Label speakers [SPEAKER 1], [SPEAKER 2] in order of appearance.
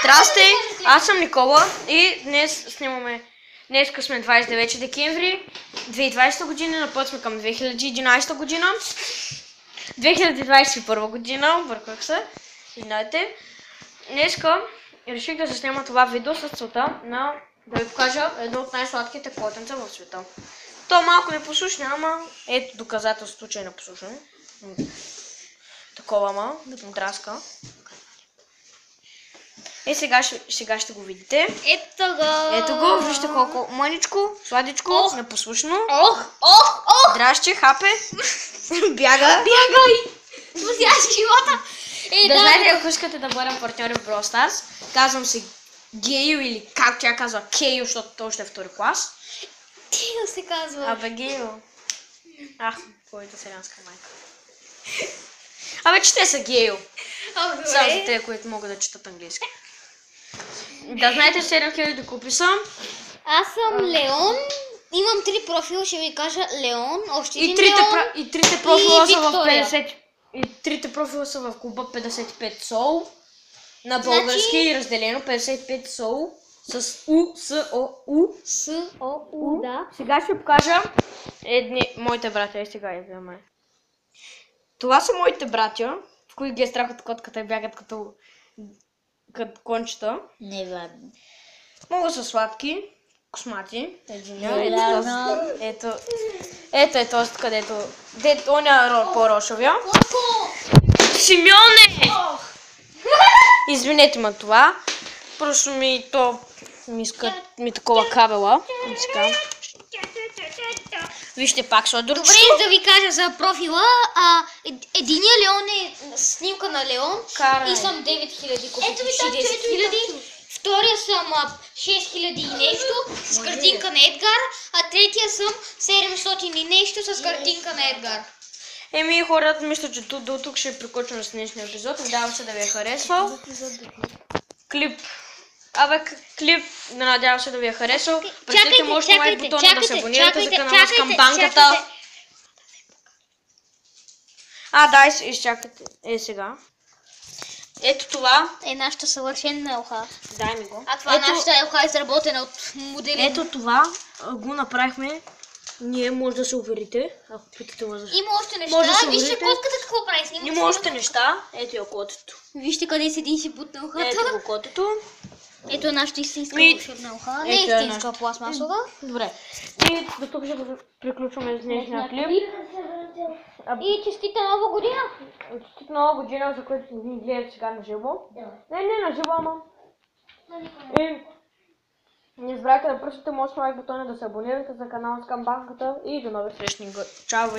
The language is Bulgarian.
[SPEAKER 1] Здрасти, аз съм Никола и днес снимаме. Днеска сме 29 декември 2020 година, на път сме към 2011 година. 2021 година, обърках се, извинете. Днеска реших да се снима това видео с целта да ви покажа едно от най-сладките котенца в света. То малко непослушно, ама ето доказателство, че е непослушно. Такова, ама, да му драска. Сега ще го видите. Ето го, вижте колко мъничко, сладичко, непослушно. Дращи, хапе. Бяга.
[SPEAKER 2] Бягай! Спасяваш живота!
[SPEAKER 1] Да знаете, ако искате да бъдем партньори в Brawl Stars, казвам се Гейл или как тя казва Кейл, защото той ще е втори клас.
[SPEAKER 2] Кейл се казва.
[SPEAKER 1] Абе Гейл. Твоята селянска майка. Абе, че те са Гейл. Само за те, които могат да четат английски. Да знаете, 7000 купи съм.
[SPEAKER 2] Аз съм Леон. Имам 3 профила, ще ви кажа Леон, още един Леон
[SPEAKER 1] и трите профила са в
[SPEAKER 2] Виктория.
[SPEAKER 1] 50. И трите профила са в клуба 55 сол. На български и разделено 55 сол. С У, С, О, У.
[SPEAKER 2] С, О, У, да.
[SPEAKER 1] Сега ще покажа моите братя. И сега я взема. Това са моите братя, в които ги е страх от котката и бягат като кончета.
[SPEAKER 2] Не вярно.
[SPEAKER 1] Много са сладки, космати. Ето е този, където... Он е по-рошовия. Симеоне! Извинете ме това. Просто ми иска такова кабела. Вижте пак сладурчето.
[SPEAKER 2] Добре, да ви кажа за профила. Единия Леон е снимка на Леон. И съм 9000 купи. Ето ви 10 000. Втория съм 6000 и нещо с картинка на Едгар. А третия съм 700 и нещо с картинка на Едгар.
[SPEAKER 1] Хората, мисля, че до тук ще приключваме с днешния епизод. Надявам се да ви е харесвал. Клип, надявам се да ви е харесал. Пресете може лайк бутона да се абонирате за канала с камбанката. Изчакайте. Сега. Ето това
[SPEAKER 2] е нашата съвършена елха.
[SPEAKER 1] Дай ми го.
[SPEAKER 2] А това е нашата елха, изработена от модели.
[SPEAKER 1] Ето това го направихме. Ние може да се уверите, ако питате възраст.
[SPEAKER 2] Има още неща. Вижте котката какво прави.
[SPEAKER 1] Има още неща. Ето я котето.
[SPEAKER 2] Вижте къде седи и си бутна елхата.
[SPEAKER 1] Ето го котето.
[SPEAKER 2] Ето е нашата истинска вълшебна елха. Не е истинска, пластмасова.
[SPEAKER 1] Добре. И до тук ще приключваме с днешния клип.
[SPEAKER 2] И честита нова година!
[SPEAKER 1] Честита нова година, за което ни гледате сега на живо. Не на живо, ама. И не забравяйте да пръщате мощно лайк бутона, да се абонирате за канала с камбанката и до нови срещни. Чао!